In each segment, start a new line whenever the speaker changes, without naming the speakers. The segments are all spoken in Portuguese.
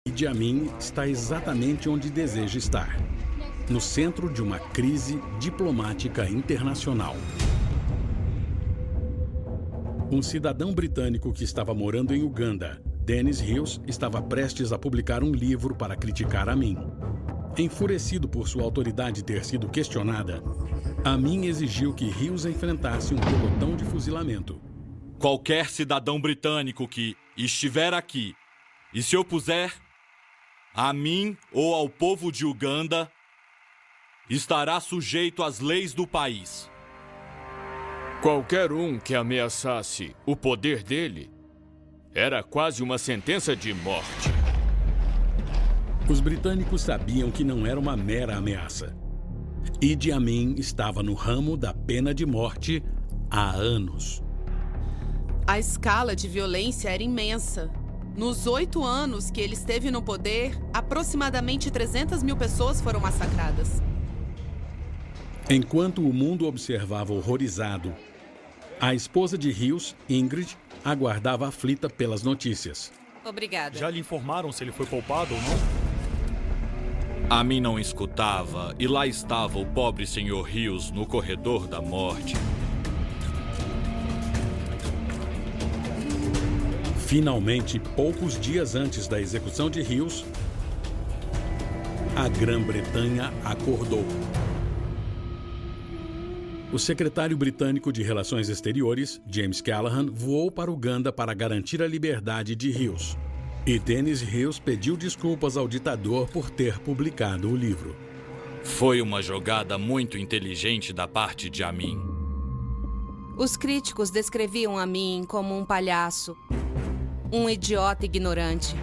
Idi Amin está exatamente onde deseja estar, no centro de uma crise diplomática internacional. Um cidadão britânico que estava morando em Uganda, Dennis Hughes, estava prestes a publicar um livro para criticar Amin. Enfurecido por sua autoridade ter sido questionada, Amin exigiu que Hughes enfrentasse um pelotão de fuzilamento.
Qualquer cidadão britânico que estiver aqui e se opuser a mim ou ao povo de Uganda estará sujeito às leis do país.
Qualquer um que ameaçasse o poder dele era quase uma sentença de morte.
Os britânicos sabiam que não era uma mera ameaça. Idi Amin estava no ramo da pena de morte há anos.
A escala de violência era imensa. Nos 8 anos que ele esteve no poder, aproximadamente 300 mil pessoas foram massacradas.
Enquanto o mundo observava horrorizado, a esposa de Hughes, Ingrid, aguardava aflita pelas notícias.
Obrigada.
Já lhe informaram se ele foi poupado ou não?
Amin não escutava e lá estava o pobre Sr. Hughes no corredor da morte.
Finalmente, poucos dias antes da execução de Hughes, a Grã-Bretanha acordou. O secretário britânico de Relações Exteriores, James Callaghan, voou para Uganda para garantir a liberdade de Hughes. E Dennis Hughes pediu desculpas ao ditador por ter publicado o livro.
Foi uma jogada muito inteligente da parte de Amin.
Os críticos descreviam Amin como um palhaço, um idiota ignorante.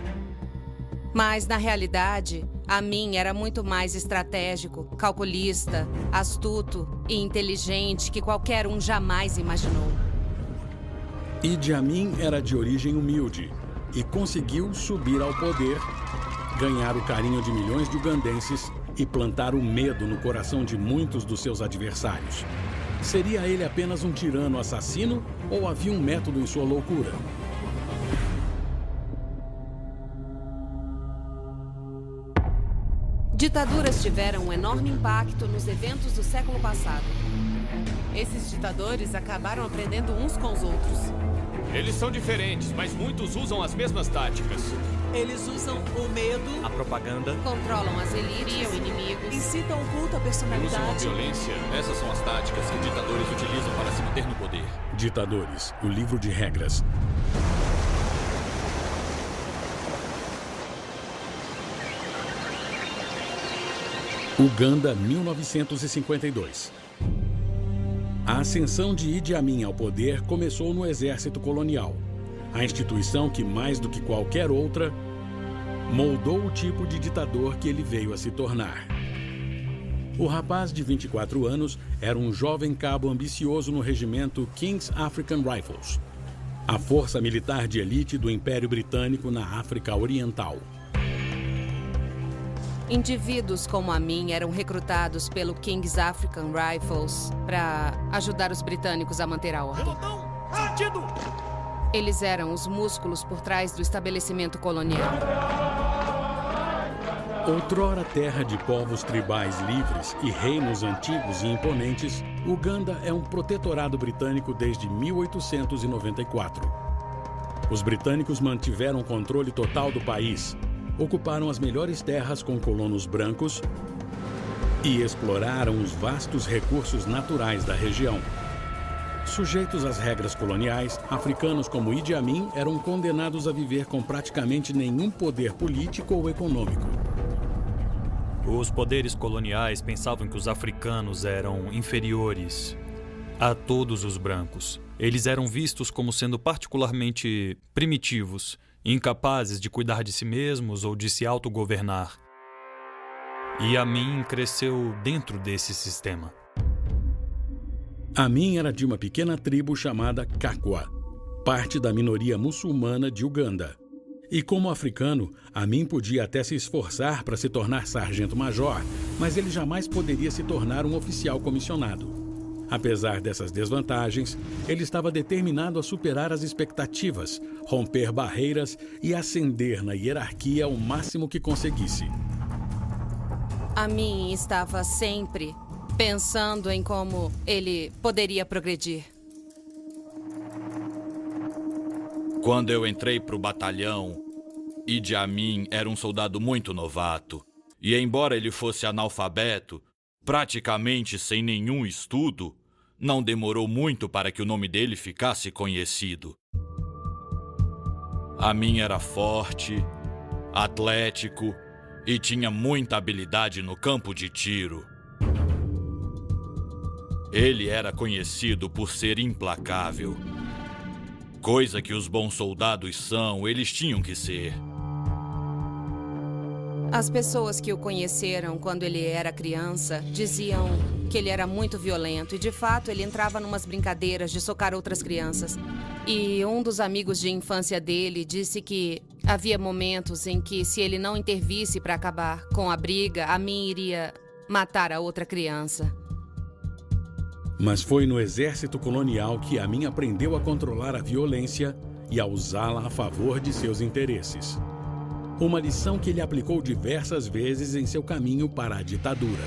Mas, na realidade, Amin era muito mais estratégico, calculista, astuto e inteligente que qualquer um jamais imaginou.
Idi Amin era de origem humilde e conseguiu subir ao poder, ganhar o carinho de milhões de ugandenses e plantar o medo no coração de muitos dos seus adversários. Seria ele apenas um tirano assassino ou havia um método em sua loucura?
Ditaduras tiveram um enorme impacto nos eventos do século passado.
Esses ditadores acabaram aprendendo uns com os outros.
Eles são diferentes, mas muitos usam as mesmas táticas.
Eles usam o medo,
A propaganda.
Controlam as elites, criam inimigos.
incitam o culto à
Usam a
personalidade.
violência.
Essas são as táticas que ditadores utilizam para se manter no poder.
Ditadores, o livro de regras. Uganda, 1952. A ascensão de Idi Amin ao poder começou no exército colonial, a instituição que, mais do que qualquer outra, moldou o tipo de ditador que ele veio a se tornar. O rapaz de 24 anos era um jovem cabo ambicioso no regimento King's African Rifles, a força militar de elite do Império Britânico na África Oriental.
Indivíduos como Amin eram recrutados pelo King's African Rifles para ajudar os britânicos a manter a ordem. Eles eram os músculos por trás do estabelecimento colonial.
Outrora terra de povos tribais livres e reinos antigos e imponentes, Uganda é um protetorado britânico desde 1894. Os britânicos mantiveram o controle total do país, ocuparam as melhores terras com colonos brancos e exploraram os vastos recursos naturais da região. Sujeitos às regras coloniais, africanos como Idi Amin eram condenados a viver com praticamente nenhum poder político ou econômico.
Os poderes coloniais pensavam que os africanos eram inferiores a todos os brancos. Eles eram vistos como sendo particularmente primitivos, incapazes de cuidar de si mesmos ou de se autogovernar. E Amin cresceu dentro desse sistema.
Amin era de uma pequena tribo chamada Kakwa, parte da minoria muçulmana de Uganda. E como africano, Amin podia até se esforçar para se tornar sargento-major, mas ele jamais poderia se tornar um oficial comissionado. Apesar dessas desvantagens, ele estava determinado a superar as expectativas, romper barreiras e ascender na hierarquia o máximo que conseguisse.
Amin estava sempre pensando em como ele poderia progredir.
Quando eu entrei para o batalhão, Idi Amin era um soldado muito novato. E embora ele fosse analfabeto, praticamente sem nenhum estudo, não demorou muito para que o nome dele ficasse conhecido. Amin era forte, atlético e tinha muita habilidade no campo de tiro. Ele era conhecido por ser implacável. Coisa que os bons soldados são, eles tinham que ser.
As pessoas que o conheceram quando ele era criança diziam que ele era muito violento e, de fato, ele entrava numas brincadeiras de socar outras crianças. E um dos amigos de infância dele disse que havia momentos em que, se ele não intervisse para acabar com a briga, Amin iria matar a outra criança.
Mas foi no exército colonial que Amin aprendeu a controlar a violência e a usá-la a favor de seus interesses. Uma lição que ele aplicou diversas vezes em seu caminho para a ditadura.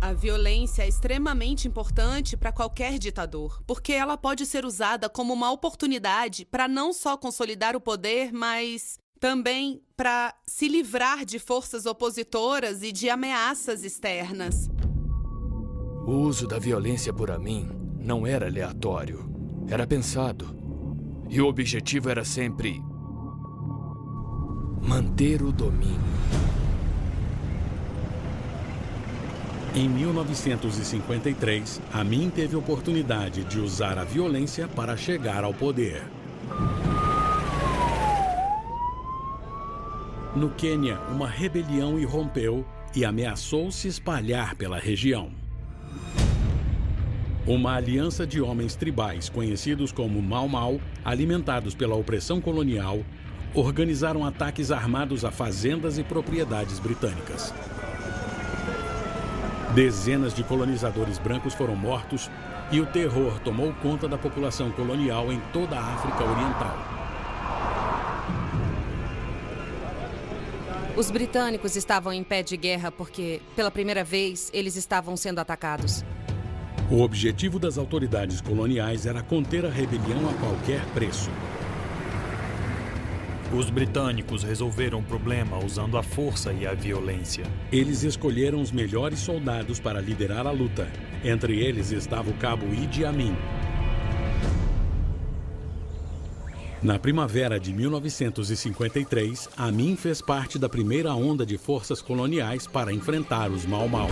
A violência é extremamente importante para qualquer ditador, porque ela pode ser usada como uma oportunidade para não só consolidar o poder, mas também para se livrar de forças opositoras e de ameaças externas.
O uso da violência por Amin não era aleatório, era pensado. E o objetivo era sempre manter o domínio.
Em 1953, Amin teve oportunidade de usar a violência para chegar ao poder. No Quênia, uma rebelião irrompeu e ameaçou se espalhar pela região. Uma aliança de homens tribais, conhecidos como Mau Mau, alimentados pela opressão colonial, organizaram ataques armados a fazendas e propriedades britânicas. Dezenas de colonizadores brancos foram mortos e o terror tomou conta da população colonial em toda a África Oriental.
Os britânicos estavam em pé de guerra porque, pela primeira vez, eles estavam sendo atacados.
O objetivo das autoridades coloniais era conter a rebelião a qualquer preço.
Os britânicos resolveram o problema usando a força e a violência.
Eles escolheram os melhores soldados para liderar a luta. Entre eles estava o cabo Idi Amin. Na primavera de 1953, Amin fez parte da primeira onda de forças coloniais para enfrentar os Mau Mau.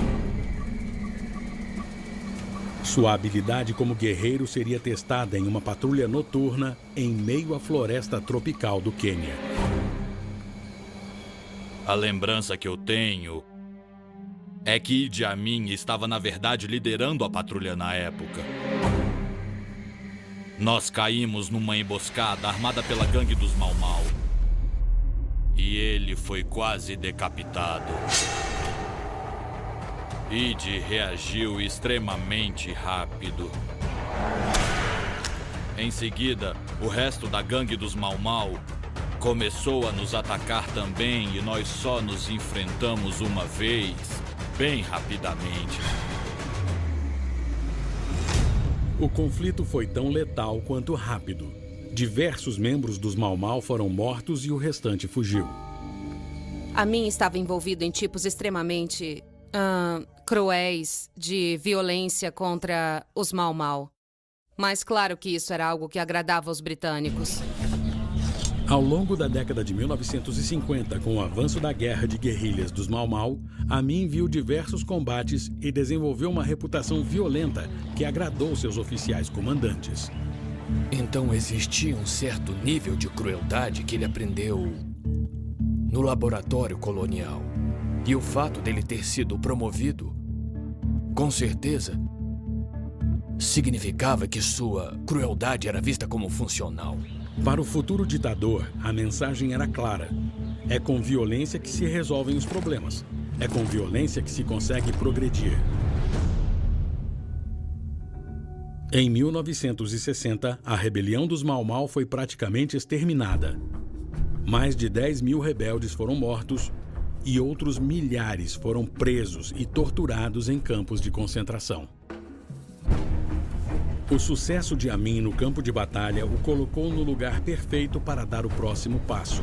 Sua habilidade como guerreiro seria testada em uma patrulha noturna em meio à floresta tropical do Quênia.
A lembrança que eu tenho é que Idi Amin estava, na verdade, liderando a patrulha na época. Nós caímos numa emboscada armada pela gangue dos Mau Mau. E ele foi quase decapitado. Idi reagiu extremamente rápido. Em seguida, o resto da gangue dos Mau Mau começou a nos atacar também e nós só nos enfrentamos uma vez, bem rapidamente.
O conflito foi tão letal quanto rápido. Diversos membros dos Mau Mau foram mortos e o restante fugiu.
Amin estava envolvido em tipos extremamente cruéis de violência contra os Mau Mau. Mas claro que isso era algo que agradava aos britânicos.
Ao longo da década de 1950, com o avanço da guerra de guerrilhas dos Mau Mau, Amin viu diversos combates e desenvolveu uma reputação violenta que agradou seus oficiais comandantes.
Então existia um certo nível de crueldade que ele aprendeu no laboratório colonial. E o fato dele ter sido promovido, com certeza, significava que sua crueldade era vista como funcional.
Para o futuro ditador, a mensagem era clara. É com violência que se resolvem os problemas. É com violência que se consegue progredir. Em 1960, a rebelião dos Mau Mau foi praticamente exterminada. Mais de 10 mil rebeldes foram mortos e outros milhares foram presos e torturados em campos de concentração. O sucesso de Amin no campo de batalha o colocou no lugar perfeito para dar o próximo passo.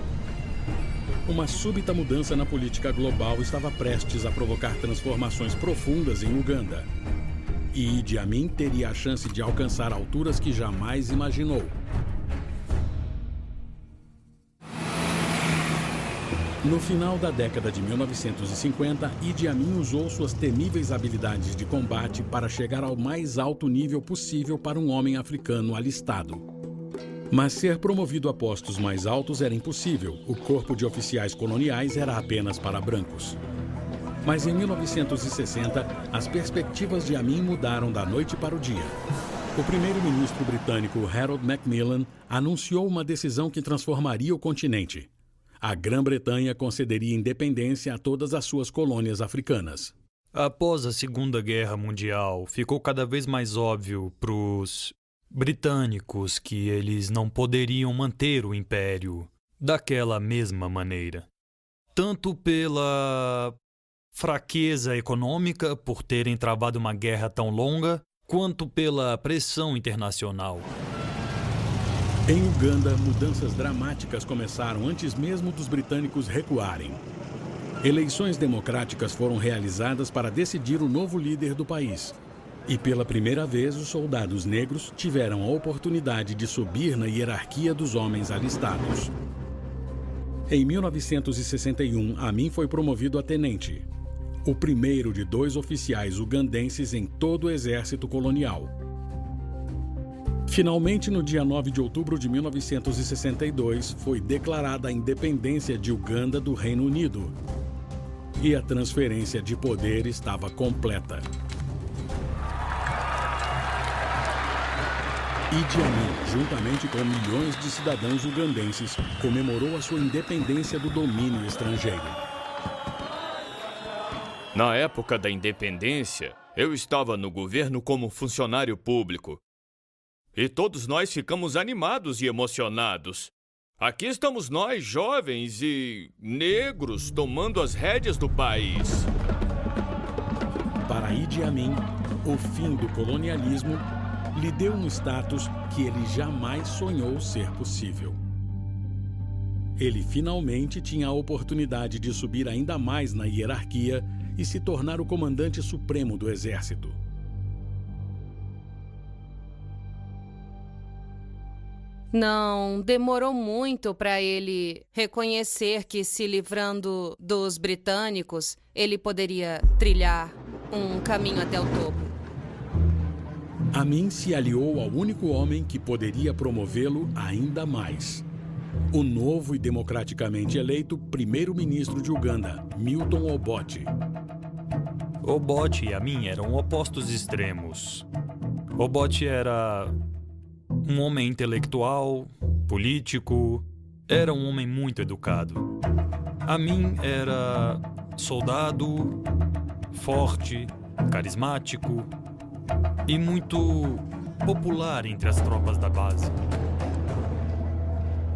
Uma súbita mudança na política global estava prestes a provocar transformações profundas em Uganda. E Idi Amin teria a chance de alcançar alturas que jamais imaginou. No final da década de 1950, Idi Amin usou suas temíveis habilidades de combate para chegar ao mais alto nível possível para um homem africano alistado. Mas ser promovido a postos mais altos era impossível. O corpo de oficiais coloniais era apenas para brancos. Mas em 1960, as perspectivas de Amin mudaram da noite para o dia. O primeiro-ministro britânico Harold Macmillan anunciou uma decisão que transformaria o continente. A Grã-Bretanha concederia independência a todas as suas colônias africanas.
Após a Segunda Guerra Mundial, ficou cada vez mais óbvio para os britânicos que eles não poderiam manter o império daquela mesma maneira. Tanto pela fraqueza econômica, por terem travado uma guerra tão longa, quanto pela pressão internacional.
Em Uganda, mudanças dramáticas começaram antes mesmo dos britânicos recuarem. Eleições democráticas foram realizadas para decidir o novo líder do país. E pela primeira vez, os soldados negros tiveram a oportunidade de subir na hierarquia dos homens alistados. Em 1961, Amin foi promovido a tenente, o primeiro de 2 oficiais ugandenses em todo o exército colonial. Finalmente, no dia 9 de outubro de 1962, foi declarada a independência de Uganda do Reino Unido. E a transferência de poder estava completa. Idi Amin, juntamente com milhões de cidadãos ugandenses, comemorou a sua independência do domínio estrangeiro.
Na época da independência, eu estava no governo como funcionário público. E todos nós ficamos animados e emocionados. Aqui estamos nós, jovens e negros, tomando as rédeas do país.
Para Idi Amin, o fim do colonialismo lhe deu um status que ele jamais sonhou ser possível. Ele finalmente tinha a oportunidade de subir ainda mais na hierarquia e se tornar o comandante supremo do exército.
Não demorou muito para ele reconhecer que, se livrando dos britânicos, ele poderia trilhar um caminho até o topo.
Amin se aliou ao único homem que poderia promovê-lo ainda mais. O novo e democraticamente eleito primeiro-ministro de Uganda, Milton Obote.
Obote e Amin eram opostos extremos. Obote era um homem intelectual, político, era um homem muito educado. Amin era soldado, forte, carismático e muito popular entre as tropas da base.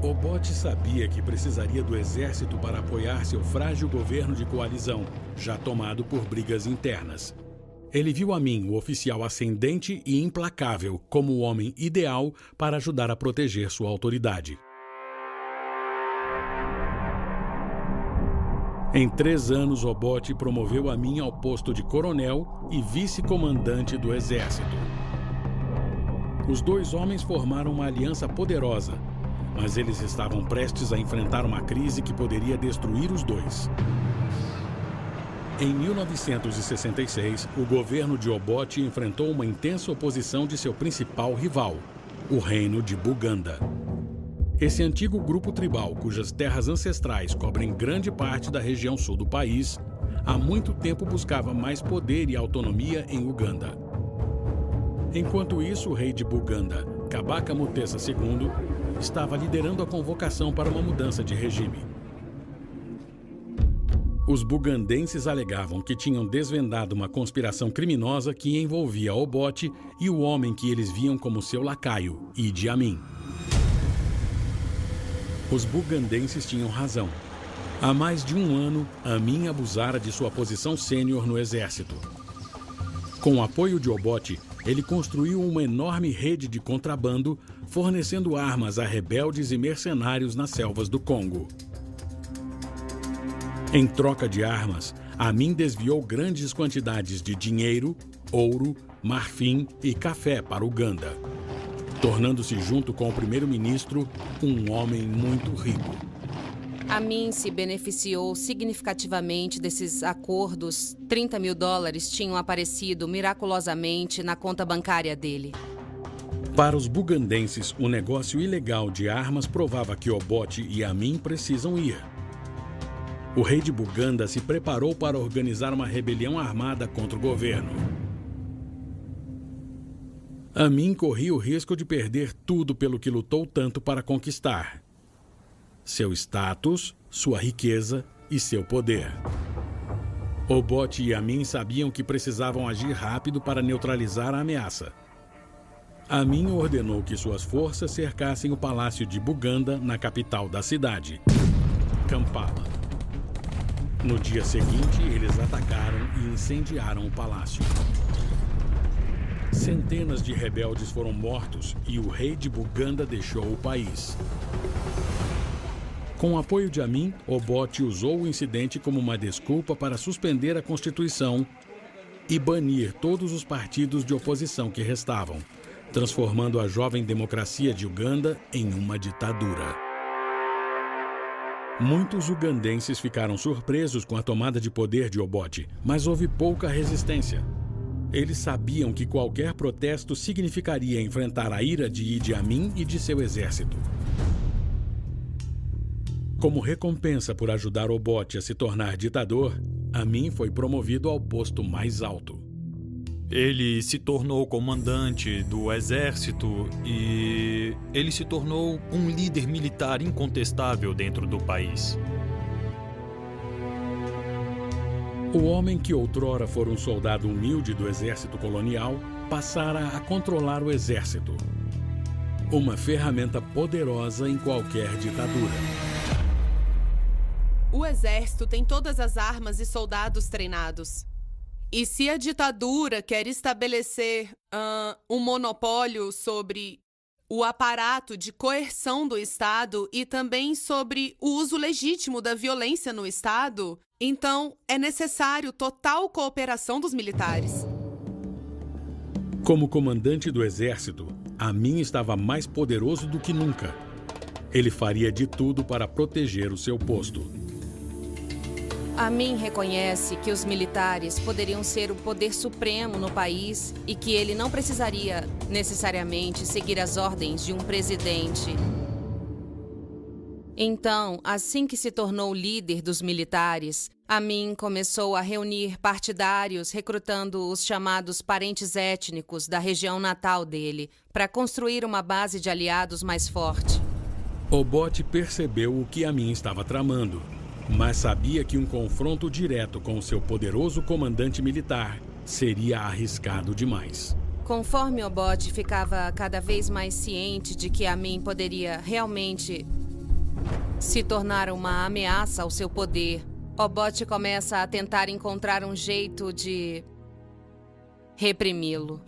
Obote sabia que precisaria do exército para apoiar seu frágil governo de coalizão, já tomado por brigas internas. Ele viu Amin, o oficial ascendente e implacável, como o homem ideal para ajudar a proteger sua autoridade. Em 3 anos, Obote promoveu Amin ao posto de coronel e vice-comandante do exército. Os 2 homens formaram uma aliança poderosa, mas eles estavam prestes a enfrentar uma crise que poderia destruir os 2. Em 1966, o governo de Obote enfrentou uma intensa oposição de seu principal rival, o reino de Buganda. Esse antigo grupo tribal, cujas terras ancestrais cobrem grande parte da região sul do país, há muito tempo buscava mais poder e autonomia em Uganda. Enquanto isso, o rei de Buganda, Kabaka Mutesa II, estava liderando a convocação para uma mudança de regime. Os bugandenses alegavam que tinham desvendado uma conspiração criminosa que envolvia Obote e o homem que eles viam como seu lacaio, Idi Amin. Os bugandenses tinham razão. Há mais de um ano, Amin abusara de sua posição sênior no exército. Com o apoio de Obote, ele construiu uma enorme rede de contrabando, fornecendo armas a rebeldes e mercenários nas selvas do Congo. Em troca de armas, Amin desviou grandes quantidades de dinheiro, ouro, marfim e café para Uganda, tornando-se, junto com o primeiro-ministro, um homem muito rico.
Amin se beneficiou significativamente desses acordos. $30 mil tinham aparecido miraculosamente na conta bancária dele.
Para os bugandenses, o negócio ilegal de armas provava que Obote e Amin precisam ir. O rei de Buganda se preparou para organizar uma rebelião armada contra o governo. Amin corria o risco de perder tudo pelo que lutou tanto para conquistar: seu status, sua riqueza e seu poder. Obote e Amin sabiam que precisavam agir rápido para neutralizar a ameaça. Amin ordenou que suas forças cercassem o palácio de Buganda, na capital da cidade, Kampala. No dia seguinte, eles atacaram e incendiaram o palácio. Centenas de rebeldes foram mortos e o rei de Buganda deixou o país. Com o apoio de Amin, Obote usou o incidente como uma desculpa para suspender a Constituição e banir todos os partidos de oposição que restavam, transformando a jovem democracia de Uganda em uma ditadura. Muitos ugandenses ficaram surpresos com a tomada de poder de Obote, mas houve pouca resistência. Eles sabiam que qualquer protesto significaria enfrentar a ira de Idi Amin e de seu exército. Como recompensa por ajudar Obote a se tornar ditador, Amin foi promovido ao posto mais alto.
Ele se tornou comandante do exército e ele se tornou um líder militar incontestável dentro do país.
O homem que outrora fora um soldado humilde do exército colonial passara a controlar o exército. Uma ferramenta poderosa em qualquer ditadura.
O exército tem todas as armas e soldados treinados. E se a ditadura quer estabelecer um monopólio sobre o aparato de coerção do Estado e também sobre o uso legítimo da violência no Estado, então é necessário total cooperação dos militares.
Como comandante do exército, Amin estava mais poderoso do que nunca. Ele faria de tudo para proteger o seu posto.
Amin reconhece que os militares poderiam ser o poder supremo no país e que ele não precisaria necessariamente seguir as ordens de um presidente. Então, assim que se tornou líder dos militares, Amin começou a reunir partidários, recrutando os chamados parentes étnicos da região natal dele, para construir uma base de aliados mais forte.
Obote percebeu o que Amin estava tramando, mas sabia que um confronto direto com o seu poderoso comandante militar seria arriscado demais.
Conforme Obote ficava cada vez mais ciente de que Amin poderia realmente se tornar uma ameaça ao seu poder, Obote começa a tentar encontrar um jeito de reprimi-lo.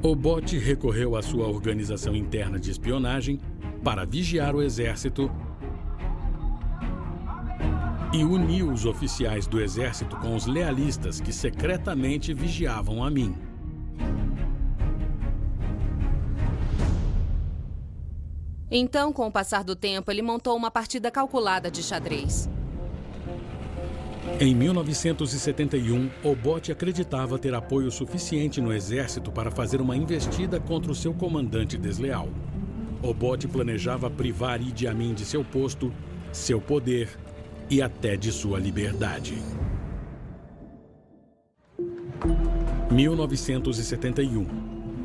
Obote recorreu à sua organização interna de espionagem para vigiar o exército e uniu os oficiais do exército com os lealistas que secretamente vigiavam Amin.
Então, com o passar do tempo, ele montou uma partida calculada de xadrez.
Em 1971, Obote acreditava ter apoio suficiente no exército para fazer uma investida contra o seu comandante desleal. Obote planejava privar Idi Amin de seu posto, seu poder e até de sua liberdade. 1971.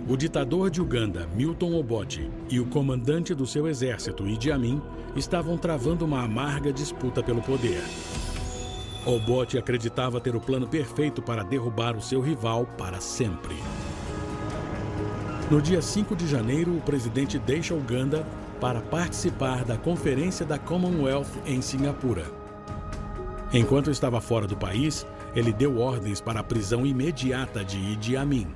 o ditador de Uganda, Milton Obote, e o comandante do seu exército, Idi Amin, estavam travando uma amarga disputa pelo poder. Obote acreditava ter o plano perfeito para derrubar o seu rival para sempre. No dia 5 de janeiro, o presidente deixa Uganda para participar da Conferência da Commonwealth em Singapura. Enquanto estava fora do país, ele deu ordens para a prisão imediata de Idi Amin.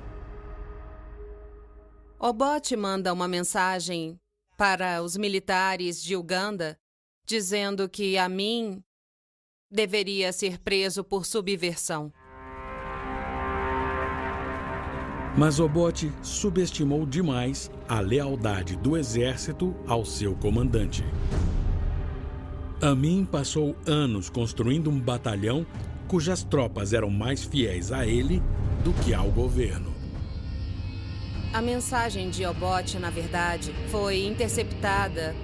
Obote manda uma mensagem para os militares de Uganda dizendo que Amin deveria ser preso por subversão.
Mas Obote subestimou demais a lealdade do exército ao seu comandante. Amin passou anos construindo um batalhão cujas tropas eram mais fiéis a ele do que ao governo.
A mensagem de Obote, na verdade, foi interceptada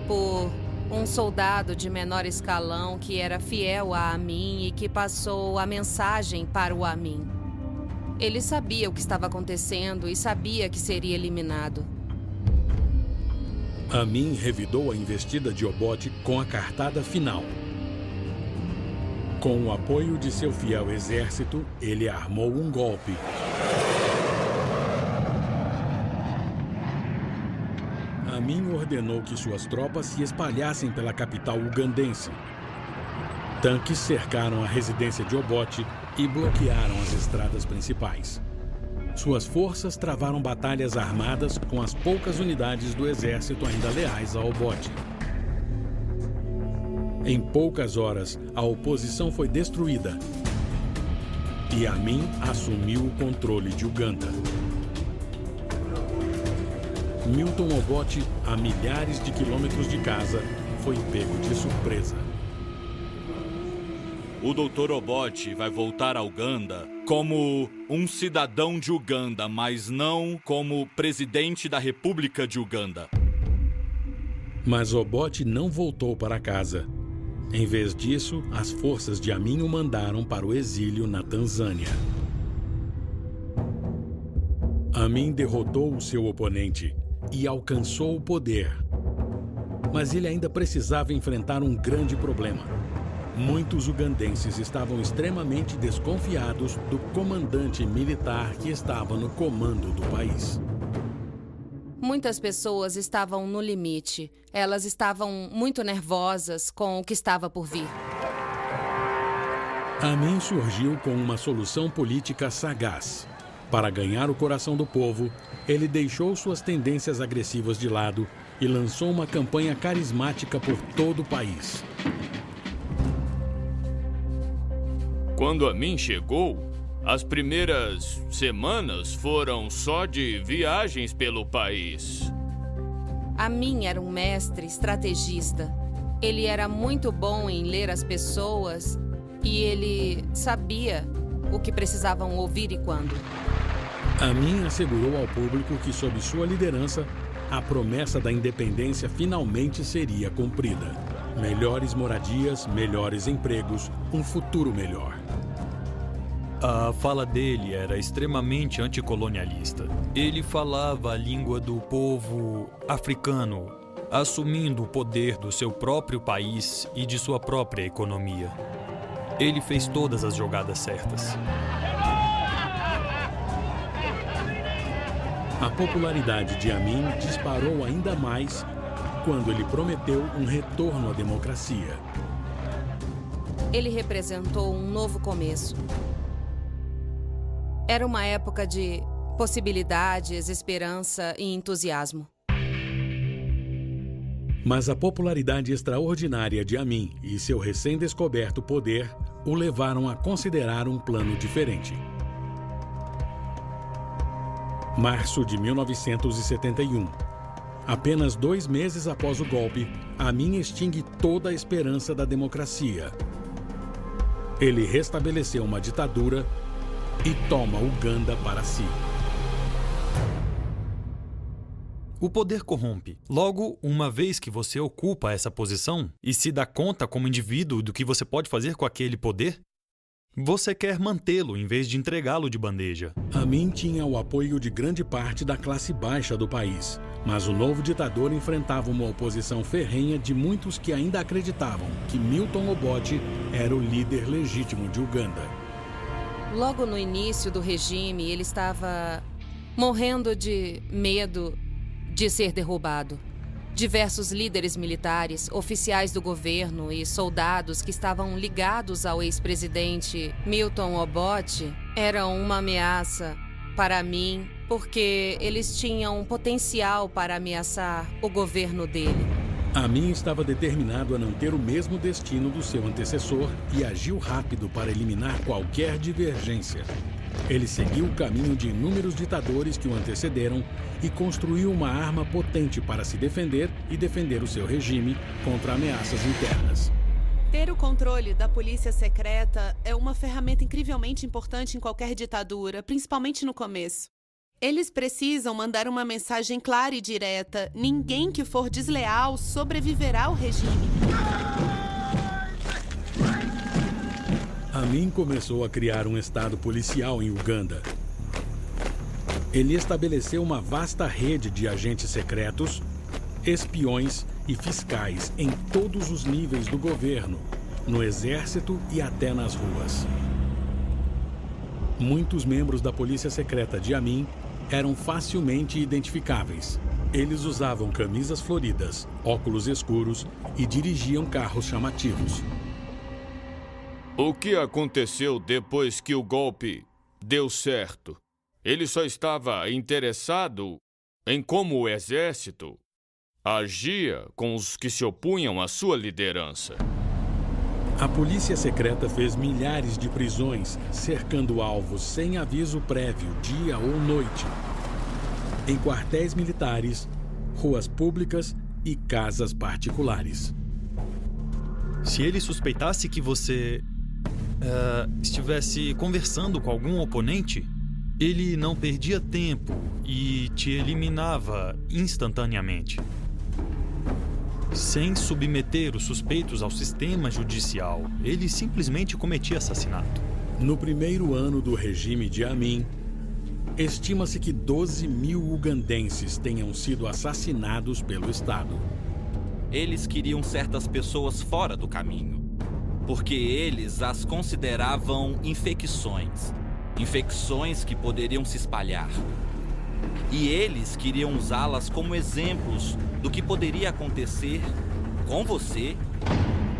por um soldado de menor escalão que era fiel a Amin e que passou a mensagem para o Amin. Ele sabia o que estava acontecendo e sabia que seria eliminado.
Amin revidou a investida de Obote com a cartada final. Com o apoio de seu fiel exército, ele armou um golpe. Amin ordenou que suas tropas se espalhassem pela capital ugandense. Tanques cercaram a residência de Obote e bloquearam as estradas principais. Suas forças travaram batalhas armadas com as poucas unidades do exército ainda leais a Obote. Em poucas horas, a oposição foi destruída e Amin assumiu o controle de Uganda. Milton Obote, a milhares de quilômetros de casa, foi pego de surpresa.
O Dr. Obote vai voltar a Uganda como um cidadão de Uganda, mas não como presidente da República de Uganda.
Mas Obote não voltou para casa. Em vez disso, as forças de Amin o mandaram para o exílio na Tanzânia. Amin derrotou o seu oponente e alcançou o poder. Mas ele ainda precisava enfrentar um grande problema. Muitos ugandenses estavam extremamente desconfiados do comandante militar que estava no comando do país.
Muitas pessoas estavam no limite. Elas estavam muito nervosas com o que estava por vir.
Amin surgiu com uma solução política sagaz. Para ganhar o coração do povo, ele deixou suas tendências agressivas de lado e lançou uma campanha carismática por todo o país.
Quando Amin chegou, as primeiras semanas foram só de viagens pelo país.
Amin era um mestre estrategista. Ele era muito bom em ler as pessoas e ele sabia o que precisavam ouvir e quando.
Amin assegurou ao público que, sob sua liderança, a promessa da independência finalmente seria cumprida. Melhores moradias, melhores empregos, um futuro melhor.
A fala dele era extremamente anticolonialista. Ele falava a língua do povo africano, assumindo o poder do seu próprio país e de sua própria economia. Ele fez todas as jogadas certas.
A popularidade de Amin disparou ainda mais quando ele prometeu um retorno à democracia.
Ele representou um novo começo. Era uma época de possibilidades, esperança e entusiasmo.
Mas a popularidade extraordinária de Amin e seu recém-descoberto poder o levaram a considerar um plano diferente. Março de 1971. Apenas 2 meses após o golpe, Amin extingue toda a esperança da democracia. Ele restabeleceu uma ditadura e toma Uganda para si.
O poder corrompe. Logo, uma vez que você ocupa essa posição e se dá conta como indivíduo do que você pode fazer com aquele poder, Você quer mantê-lo em vez de entregá-lo de bandeja.
Amin tinha o apoio de grande parte da classe baixa do país, mas o novo ditador enfrentava uma oposição ferrenha de muitos que ainda acreditavam que Milton Obote era o líder legítimo de Uganda.
Logo no início do regime, ele estava morrendo de medo de ser derrubado. Diversos líderes militares, oficiais do governo e soldados que estavam ligados ao ex-presidente Milton Obote eram uma ameaça para mim, porque eles tinham potencial para ameaçar o governo dele.
Amin estava determinado a não ter o mesmo destino do seu antecessor e agiu rápido para eliminar qualquer divergência. Ele seguiu o caminho de inúmeros ditadores que o antecederam e construiu uma arma potente para se defender e defender o seu regime contra ameaças internas.
Ter o controle da polícia secreta é uma ferramenta incrivelmente importante em qualquer ditadura, principalmente no começo. Eles precisam mandar uma mensagem clara e direta: ninguém que for desleal sobreviverá ao regime.
Amin começou a criar um estado policial em Uganda. Ele estabeleceu uma vasta rede de agentes secretos, espiões e fiscais em todos os níveis do governo, no exército e até nas ruas. Muitos membros da polícia secreta de Amin eram facilmente identificáveis. Eles usavam camisas floridas, óculos escuros e dirigiam carros chamativos.
O que aconteceu depois que o golpe deu certo? Ele só estava interessado em como o exército agia com os que se opunham à sua liderança.
A polícia secreta fez milhares de prisões, cercando alvos sem aviso prévio, dia ou noite, em quartéis militares, ruas públicas e casas particulares.
Se ele suspeitasse que você estivesse conversando com algum oponente, ele não perdia tempo e te eliminava instantaneamente, sem submeter os suspeitos ao sistema judicial. Ele simplesmente cometia assassinato.
No primeiro ano do regime de Amin, estima-se que 12 mil ugandenses tenham sido assassinados pelo Estado.
Eles queriam certas pessoas fora do caminho, porque eles as consideravam infecções que poderiam se espalhar. E eles queriam usá-las como exemplos do que poderia acontecer com você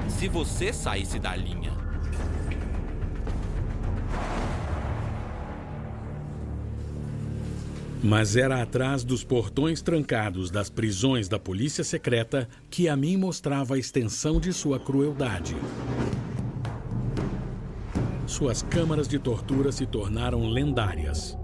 se você saísse da linha.
Mas era atrás dos portões trancados das prisões da polícia secreta que Amin mostrava a extensão de sua crueldade. Suas câmaras de tortura se tornaram lendárias.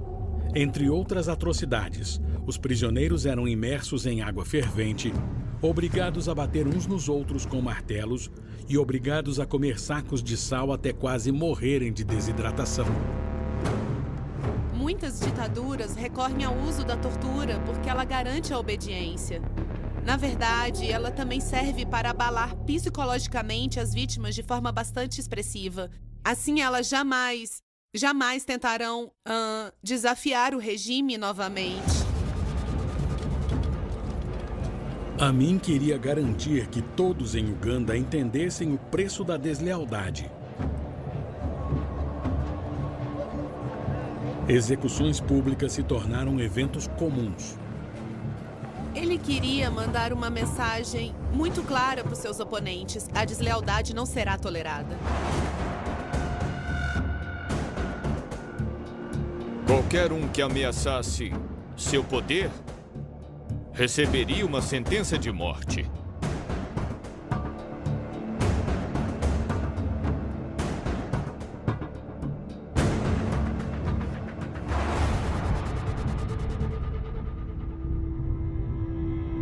Entre outras atrocidades, os prisioneiros eram imersos em água fervente, obrigados a bater uns nos outros com martelos e obrigados a comer sacos de sal até quase morrerem de desidratação.
Muitas ditaduras recorrem ao uso da tortura porque ela garante a obediência. Na verdade, ela também serve para abalar psicologicamente as vítimas de forma bastante expressiva. Assim, elas jamais tentarão desafiar o regime novamente.
Amin queria garantir que todos em Uganda entendessem o preço da deslealdade. Execuções públicas se tornaram eventos comuns.
Ele queria mandar uma mensagem muito clara para os seus oponentes: a deslealdade não será tolerada.
Qualquer um que ameaçasse seu poder receberia uma sentença de morte.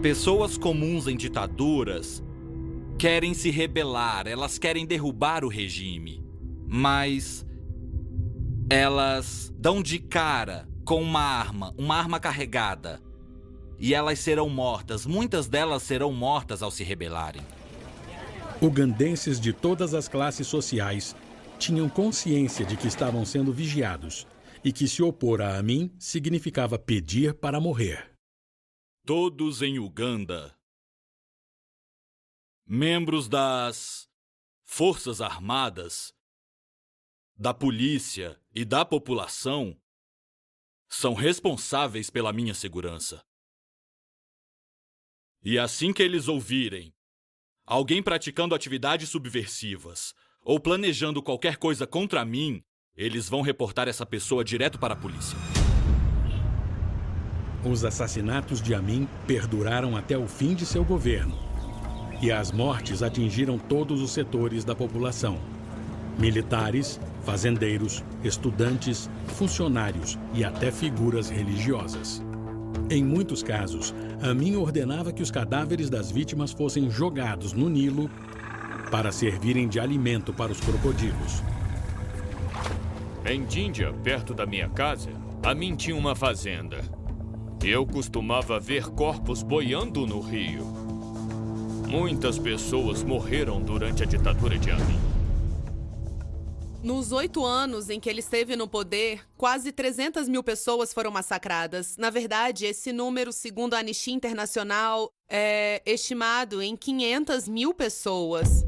Pessoas comuns em ditaduras querem se rebelar, elas querem derrubar o regime, mas elas dão de cara com uma arma carregada, e elas serão mortas. Muitas delas serão mortas ao se rebelarem.
Ugandenses de todas as classes sociais tinham consciência de que estavam sendo vigiados e que se opor a Amin significava pedir para morrer.
Todos em Uganda, membros das Forças Armadas, da polícia e da população, são responsáveis pela minha segurança. E assim que eles ouvirem alguém praticando atividades subversivas ou planejando qualquer coisa contra mim, eles vão reportar essa pessoa direto para a polícia.
Os assassinatos de Amin perduraram até o fim de seu governo. E as mortes atingiram todos os setores da população. Militares, fazendeiros, estudantes, funcionários e até figuras religiosas. Em muitos casos, Amin ordenava que os cadáveres das vítimas fossem jogados no Nilo para servirem de alimento para os crocodilos.
Em Díndia, perto da minha casa, Amin tinha uma fazenda. Eu costumava ver corpos boiando no rio. Muitas pessoas morreram durante a ditadura de Amin.
Nos 8 anos em que ele esteve no poder, quase 300 mil pessoas foram massacradas. Na verdade, esse número, segundo a Anistia Internacional, é estimado em 500 mil pessoas.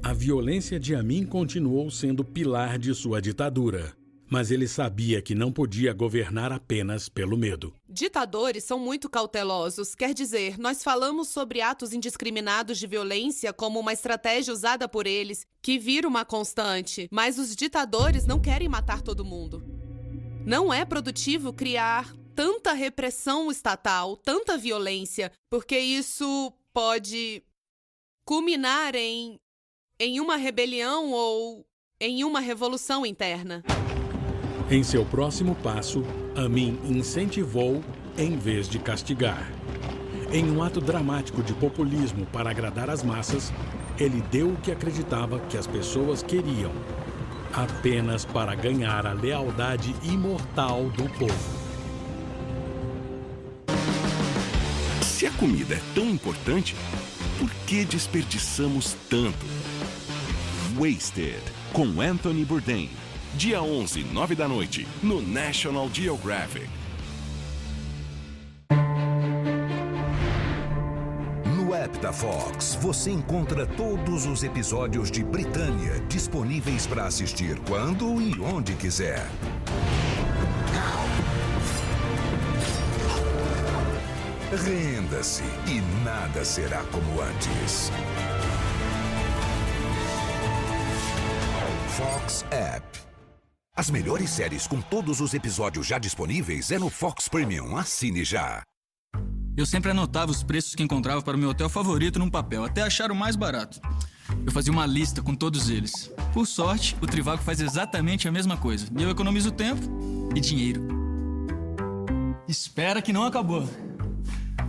A violência de Amin continuou sendo pilar de sua ditadura. Mas ele sabia que não podia governar apenas pelo medo.
Ditadores são muito cautelosos. Quer dizer, nós falamos sobre atos indiscriminados de violência como uma estratégia usada por eles, que vira uma constante. Mas os ditadores não querem matar todo mundo. Não é produtivo criar tanta repressão estatal, tanta violência, porque isso pode culminar em uma rebelião ou em uma revolução interna.
Em seu próximo passo, Amin incentivou em vez de castigar. Em um ato dramático de populismo para agradar as massas, ele deu o que acreditava que as pessoas queriam, apenas para ganhar a lealdade imortal do povo.
Se a comida é tão importante, por que desperdiçamos tanto? Wasted, com Anthony Bourdain. Dia 11, 9 da noite, no National Geographic.
No app da Fox, você encontra todos os episódios de Britânia disponíveis para assistir quando e onde quiser. Renda-se e nada será como antes. Fox App. As melhores séries com todos os episódios já disponíveis é no Fox Premium. Assine já.
Eu sempre anotava os preços que encontrava para o meu hotel favorito num papel, até achar o mais barato. Eu fazia uma lista com todos eles. Por sorte, o Trivago faz exatamente a mesma coisa. E eu economizo tempo e dinheiro. Espera que não acabou.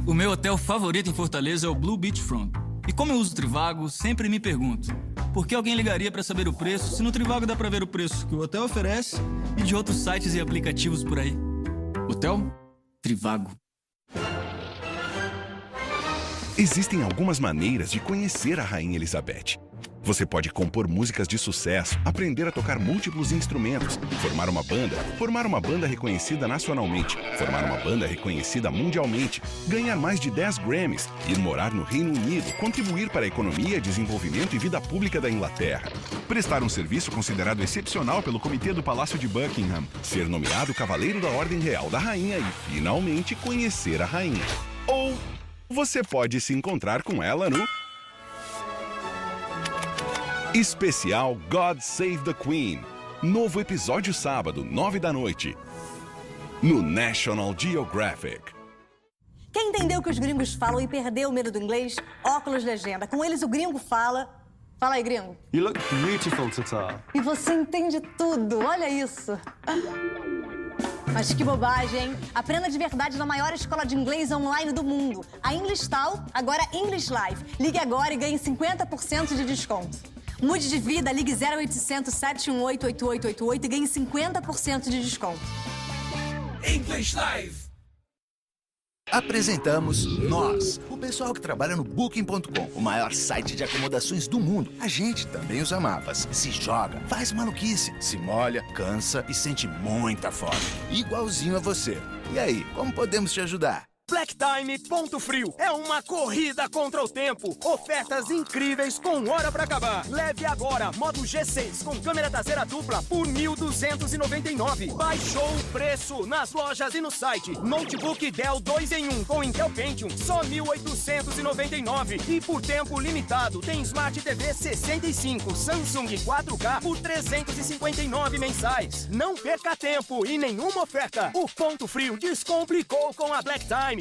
O meu hotel favorito em Fortaleza é o Blue Beach Front. E como eu uso o Trivago, sempre me pergunto: por que alguém ligaria para saber o preço se no Trivago dá para ver o preço que o hotel oferece e de outros sites e aplicativos por aí? Hotel Trivago.
Existem algumas maneiras de conhecer a Rainha Elizabeth. Você pode compor músicas de sucesso, aprender a tocar múltiplos instrumentos, formar uma banda reconhecida nacionalmente, formar uma banda reconhecida mundialmente, ganhar mais de 10 Grammys, ir morar no Reino Unido, contribuir para a economia, desenvolvimento e vida pública da Inglaterra, prestar um serviço considerado excepcional pelo Comitê do Palácio de Buckingham, ser nomeado Cavaleiro da Ordem Real da Rainha e, finalmente, conhecer a Rainha. Ou você pode se encontrar com ela no Especial God Save the Queen. Novo episódio sábado, 9 da noite. No National Geographic.
Quem entendeu o que os gringos falam e perdeu o medo do inglês? Óculos Legenda. Com eles o gringo fala... Fala aí, gringo.
You look beautiful, Tata.
E você entende tudo. Olha isso. Mas que bobagem, hein? Aprenda de verdade na maior escola de inglês online do mundo. A English Tal, agora English Live. Ligue agora e ganhe 50% de desconto. Mude de vida, ligue 0800 718 8888 e ganhe 50% de desconto.
English Live.
Apresentamos nós, o pessoal que trabalha no Booking.com, o maior site de acomodações do mundo. A gente também usa mapas. Se joga, faz maluquice, se molha, cansa e sente muita fome. Igualzinho a você. E aí, como podemos te ajudar?
Black Time Ponto Frio é uma corrida contra o tempo. Ofertas incríveis com hora pra acabar. Leve agora Moto G6 com câmera traseira dupla por R$ 1.299. Baixou o preço nas lojas e no site. Notebook Dell 2 em 1 com Intel Pentium só R$ 1.899. E por tempo limitado tem Smart TV 65 Samsung 4K por R$ 359 mensais. Não perca tempo e nenhuma oferta. O Ponto Frio descomplicou com a Black Time.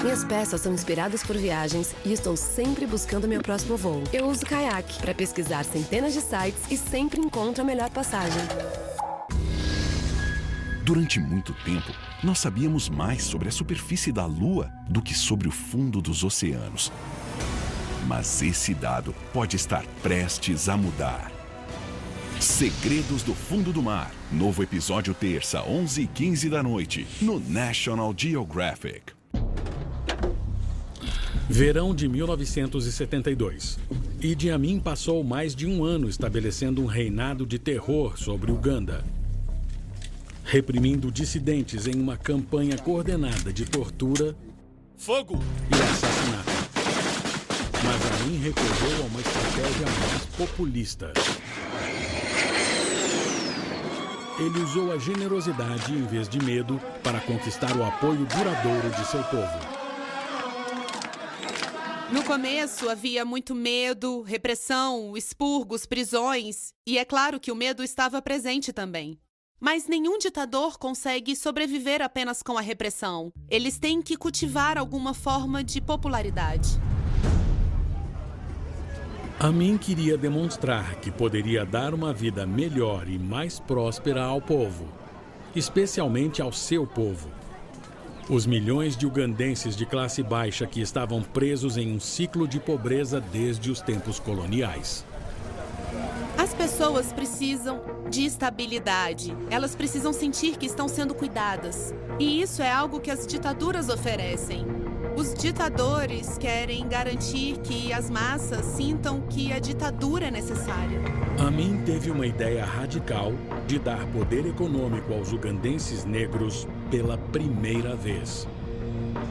Minhas peças são inspiradas por viagens e estou sempre buscando meu próximo voo. Eu uso Kayak para pesquisar centenas de sites e sempre encontro a melhor passagem.
Durante muito tempo, nós sabíamos mais sobre a superfície da Lua do que sobre o fundo dos oceanos. Mas esse dado pode estar prestes a mudar. Segredos do Fundo do Mar. Novo episódio terça, 11h15 da noite, no National Geographic.
Verão de 1972. Idi Amin passou mais de um ano estabelecendo um reinado de terror sobre Uganda, reprimindo dissidentes em uma campanha coordenada de tortura,
fogo
e assassinato. Mas Amin recorreu a uma estratégia mais populista. Ele usou a generosidade em vez de medo para conquistar o apoio duradouro de seu povo.
No começo havia muito medo, repressão, expurgos, prisões, e é claro que o medo estava presente também. Mas nenhum ditador consegue sobreviver apenas com a repressão. Eles têm que cultivar alguma forma de popularidade.
Amin queria demonstrar que poderia dar uma vida melhor e mais próspera ao povo, especialmente ao seu povo. Os milhões de ugandenses de classe baixa que estavam presos em um ciclo de pobreza desde os tempos coloniais.
As pessoas precisam de estabilidade. Elas precisam sentir que estão sendo cuidadas. E isso é algo que as ditaduras oferecem. Os ditadores querem garantir que as massas sintam que a ditadura é necessária.
Amin teve uma ideia radical de dar poder econômico aos ugandenses negros pela primeira vez.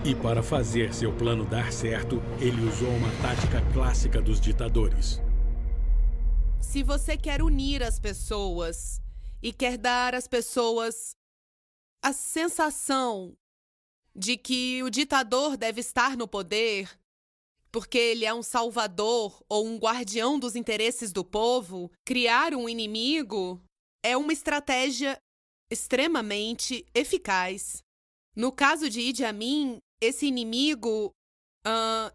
E para fazer seu plano dar certo, ele usou uma tática clássica dos ditadores.
Se você quer unir as pessoas e quer dar às pessoas a sensação de que o ditador deve estar no poder porque ele é um salvador ou um guardião dos interesses do povo, criar um inimigo é uma estratégia extremamente eficaz. No caso de Idi Amin, esse inimigo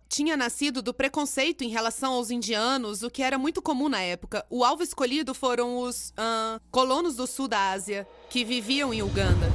tinha nascido do preconceito em relação aos indianos, o que era muito comum na época. O alvo escolhido foram os colonos do sul da Ásia, que viviam em Uganda.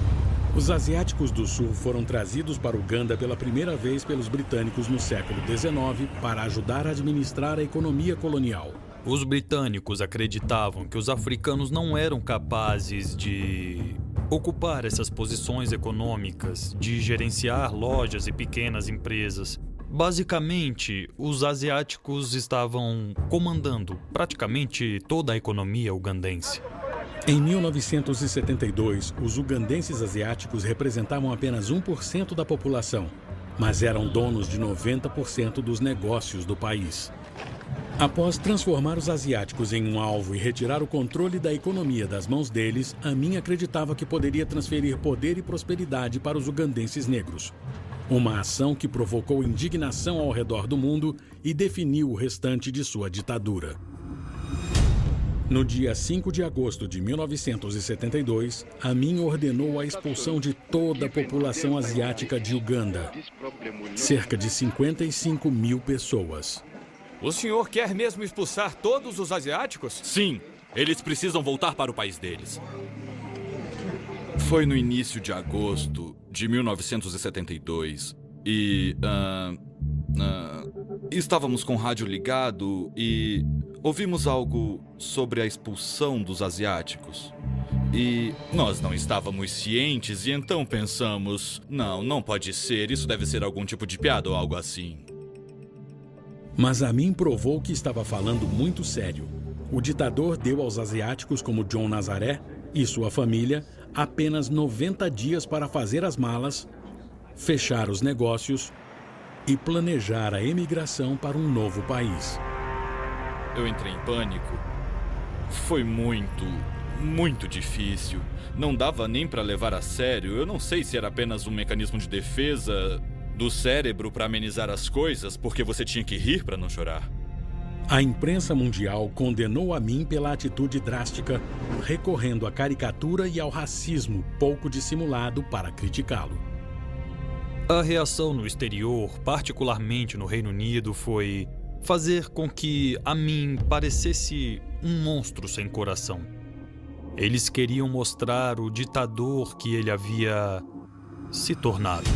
Os asiáticos do sul foram trazidos para Uganda pela primeira vez pelos britânicos no século XIX para ajudar a administrar a economia colonial.
Os britânicos acreditavam que os africanos não eram capazes de ocupar essas posições econômicas, de gerenciar lojas e pequenas empresas. Basicamente, os asiáticos estavam comandando praticamente toda a economia ugandense.
Em 1972, os ugandenses asiáticos representavam apenas 1% da população, mas eram donos de 90% dos negócios do país. Após transformar os asiáticos em um alvo e retirar o controle da economia das mãos deles, Amin acreditava que poderia transferir poder e prosperidade para os ugandenses negros. Uma ação que provocou indignação ao redor do mundo e definiu o restante de sua ditadura. No dia 5 de agosto de 1972, Amin ordenou a expulsão de toda a população asiática de Uganda. Cerca de 55 mil pessoas.
O senhor quer mesmo expulsar todos os asiáticos?
Sim, eles precisam voltar para o país deles. Foi no início de agosto de 1972 e estávamos com o rádio ligado e ouvimos algo sobre a expulsão dos asiáticos. E nós não estávamos cientes e então pensamos, não pode ser, isso deve ser algum tipo de piada ou algo assim.
Mas Amin provou que estava falando muito sério. O ditador deu aos asiáticos como John Nazaré e sua família apenas 90 dias para fazer as malas, fechar os negócios e planejar a emigração para um novo país.
Eu entrei em pânico. Foi muito difícil. Não dava nem para levar a sério. Eu não sei se era apenas um mecanismo de defesa do cérebro para amenizar as coisas, porque você tinha que rir para não chorar.
A imprensa mundial condenou Amin pela atitude drástica, recorrendo à caricatura e ao racismo pouco dissimulado para criticá-lo.
A reação no exterior, particularmente no Reino Unido, foi fazer com que Amin parecesse um monstro sem coração. Eles queriam mostrar o ditador que ele havia se tornado.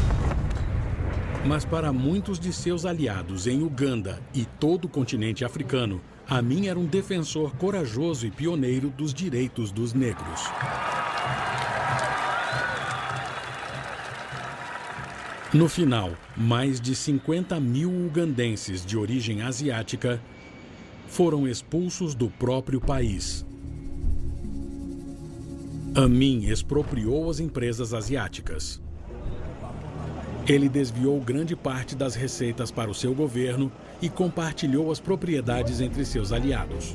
Mas para muitos de seus aliados em Uganda e todo o continente africano, Amin era um defensor corajoso e pioneiro dos direitos dos negros. No final, mais de 50 mil ugandenses de origem asiática foram expulsos do próprio país. Amin expropriou as empresas asiáticas. Ele desviou grande parte das receitas para o seu governo e compartilhou as propriedades entre seus aliados.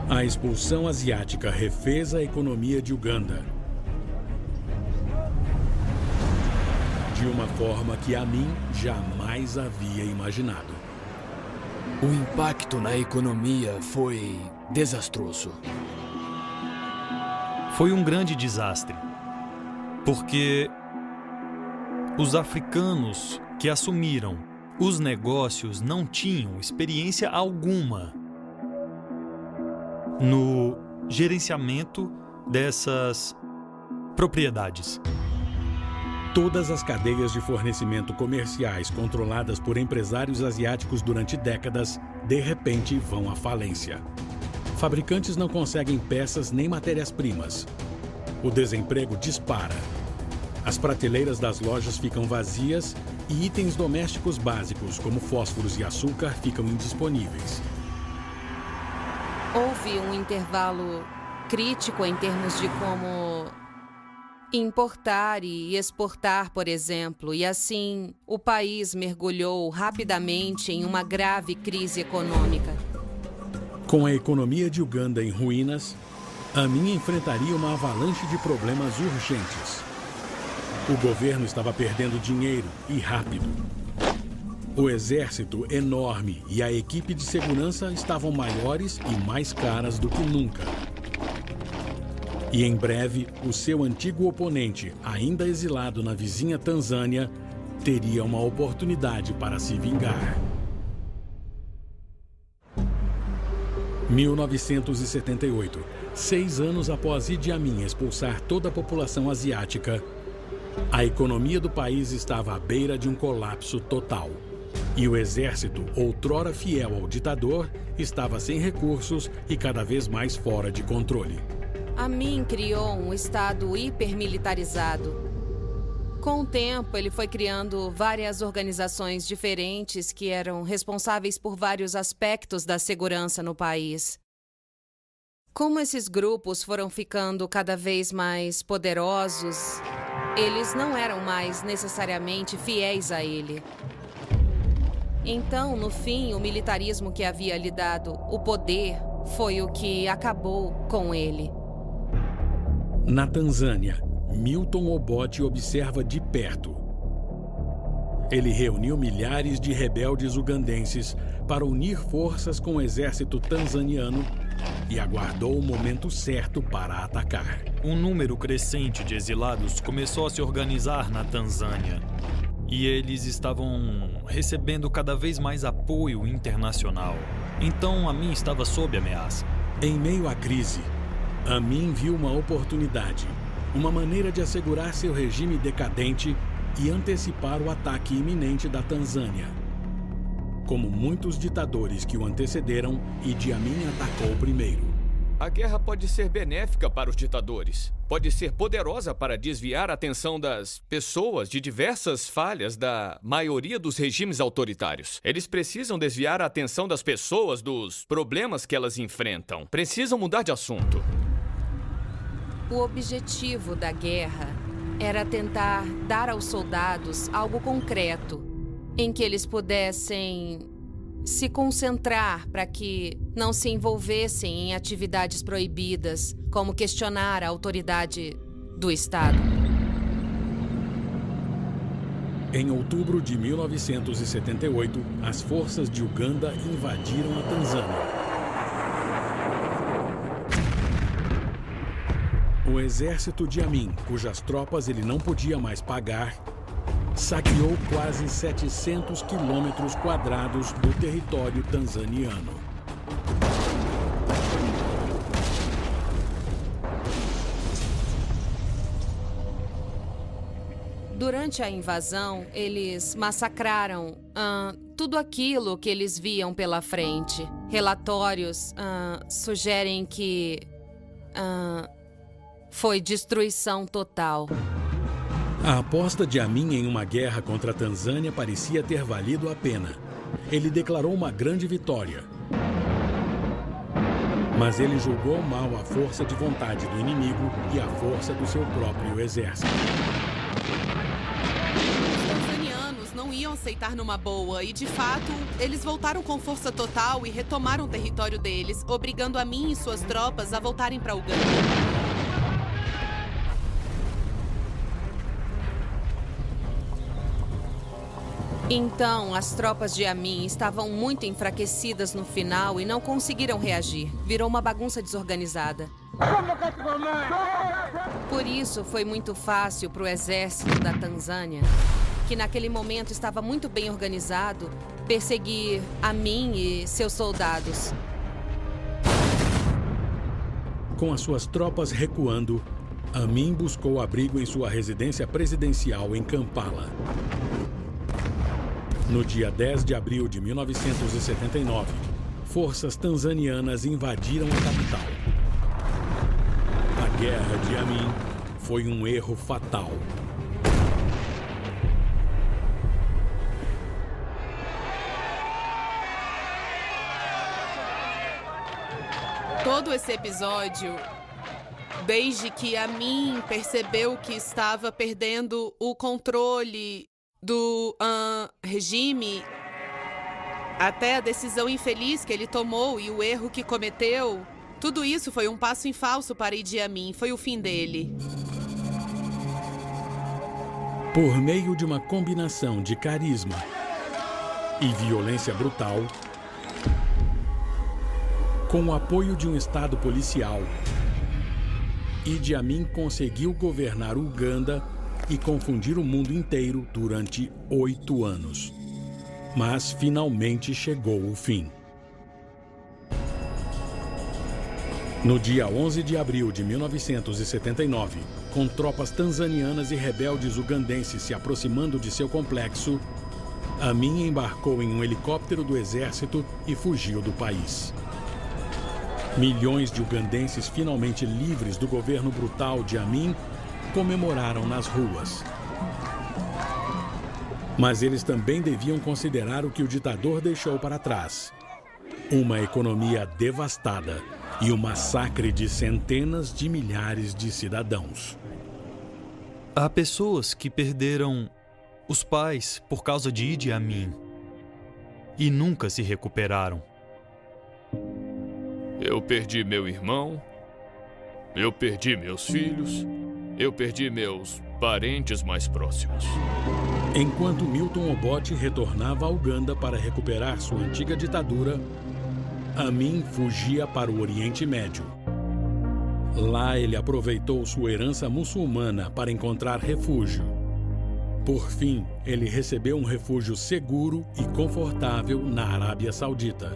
A expulsão asiática refez a economia de Uganda de uma forma que Amin jamais havia imaginado.
O impacto na economia foi desastroso.
Foi um grande desastre, porque os africanos que assumiram os negócios não tinham experiência alguma no gerenciamento dessas propriedades.
Todas as cadeias de fornecimento comerciais controladas por empresários asiáticos durante décadas, de repente, vão à falência. Fabricantes não conseguem peças nem matérias-primas. O desemprego dispara. As prateleiras das lojas ficam vazias e itens domésticos básicos, como fósforos e açúcar, ficam indisponíveis.
Houve um intervalo crítico em termos de como importar e exportar, por exemplo, e assim o país mergulhou rapidamente em uma grave crise econômica.
Com a economia de Uganda em ruínas, Amin enfrentaria uma avalanche de problemas urgentes. O governo estava perdendo dinheiro e rápido. O exército enorme e a equipe de segurança estavam maiores e mais caras do que nunca. E em breve, o seu antigo oponente, ainda exilado na vizinha Tanzânia, teria uma oportunidade para se vingar. 1978, 6 anos após Idi Amin expulsar toda a população asiática, a economia do país estava à beira de um colapso total. E o exército, outrora fiel ao ditador, estava sem recursos e cada vez mais fora de controle.
Amin criou um estado hipermilitarizado. Com o tempo, ele foi criando várias organizações diferentes que eram responsáveis por vários aspectos da segurança no país. Como esses grupos foram ficando cada vez mais poderosos, eles não eram mais necessariamente fiéis a ele. Então, no fim, o militarismo que havia lhe dado o poder foi o que acabou com ele.
Na Tanzânia, Milton Obote observa de perto. Ele reuniu milhares de rebeldes ugandenses para unir forças com o exército tanzaniano e aguardou o momento certo para atacar.
Um número crescente de exilados começou a se organizar na Tanzânia. E eles estavam recebendo cada vez mais apoio internacional. Então, Amin estava sob ameaça.
Em meio à crise, Amin viu uma oportunidade, uma maneira de assegurar seu regime decadente e antecipar o ataque iminente da Tanzânia. Como muitos ditadores que o antecederam, Idi Amin atacou primeiro.
A guerra pode ser benéfica para os ditadores. Pode ser poderosa para desviar a atenção das pessoas de diversas falhas da maioria dos regimes autoritários. Eles precisam desviar a atenção das pessoas dos problemas que elas enfrentam. Precisam mudar de assunto.
O objetivo da guerra era tentar dar aos soldados algo concreto em que eles pudessem se concentrar para que não se envolvessem em atividades proibidas, como questionar a autoridade do Estado.
Em outubro de 1978, as forças de Uganda invadiram a Tanzânia. O exército de Amin, cujas tropas ele não podia mais pagar, saqueou quase 700 quilômetros quadrados do território tanzaniano.
Durante a invasão, eles massacraram tudo aquilo que eles viam pela frente. Relatórios sugerem que foi destruição total.
A aposta de Amin em uma guerra contra a Tanzânia parecia ter valido a pena. Ele declarou uma grande vitória. Mas ele julgou mal a força de vontade do inimigo e a força do seu próprio exército.
Os tanzanianos não iam aceitar numa boa e, de fato, eles voltaram com força total e retomaram o território deles, obrigando Amin e suas tropas a voltarem para Uganda.
Então, as tropas de Amin estavam muito enfraquecidas no final e não conseguiram reagir. Virou uma bagunça desorganizada. Por isso, foi muito fácil para o exército da Tanzânia, que naquele momento estava muito bem organizado, perseguir Amin e seus soldados.
Com as suas tropas recuando, Amin buscou abrigo em sua residência presidencial em Kampala. No dia 10 de abril de 1979, forças tanzanianas invadiram a capital. A guerra de Amin foi um erro fatal.
Todo esse episódio, desde que Amin percebeu que estava perdendo o controle do regime, até a decisão infeliz que ele tomou e o erro que cometeu, tudo isso foi um passo em falso para Idi Amin, foi o fim dele.
Por meio de uma combinação de carisma e violência brutal, com o apoio de um estado policial, Idi Amin conseguiu governar Uganda e confundir o mundo inteiro durante 8 anos. Mas finalmente chegou o fim. No dia 11 de abril de 1979, com tropas tanzanianas e rebeldes ugandenses se aproximando de seu complexo, Amin embarcou em um helicóptero do exército e fugiu do país. Milhões de ugandenses finalmente livres do governo brutal de Amin comemoraram nas ruas. Mas eles também deviam considerar o que o ditador deixou para trás: uma economia devastada e o massacre de centenas de milhares de cidadãos.
Há pessoas que perderam os pais por causa de Idi Amin e nunca se recuperaram.
Eu perdi meu irmão, eu perdi meus filhos, eu perdi meus parentes mais próximos.
Enquanto Milton Obote retornava a Uganda para recuperar sua antiga ditadura, Amin fugia para o Oriente Médio. Lá ele aproveitou sua herança muçulmana para encontrar refúgio. Por fim, ele recebeu um refúgio seguro e confortável na Arábia Saudita.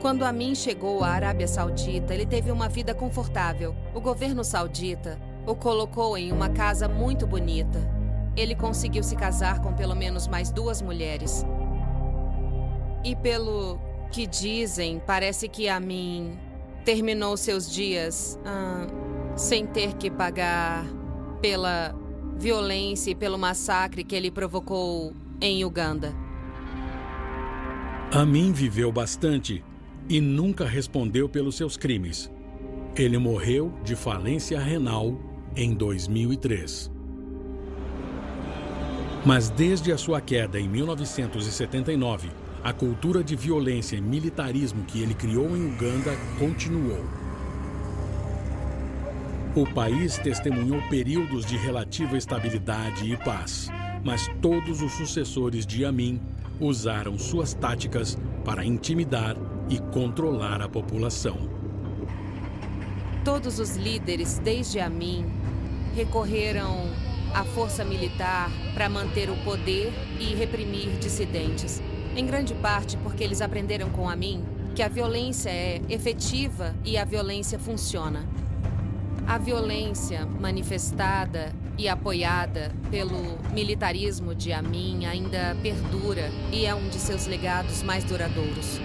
Quando Amin chegou à Arábia Saudita, ele teve uma vida confortável. O governo saudita o colocou em uma casa muito bonita. Ele conseguiu se casar com pelo menos mais 2 mulheres. E pelo que dizem, parece que Amin terminou seus dias sem ter que pagar pela violência e pelo massacre que ele provocou em Uganda.
Amin viveu bastante e nunca respondeu pelos seus crimes. Ele morreu de falência renal em 2003. Mas desde a sua queda em 1979, a cultura de violência e militarismo que ele criou em Uganda continuou. O país testemunhou períodos de relativa estabilidade e paz, mas todos os sucessores de Amin usaram suas táticas para intimidar e controlar a população.
Todos os líderes, desde Amin, recorreram à força militar para manter o poder e reprimir dissidentes. Em grande parte porque eles aprenderam com Amin que a violência é efetiva e a violência funciona. A violência manifestada e apoiada pelo militarismo de Amin ainda perdura e é um de seus legados mais duradouros.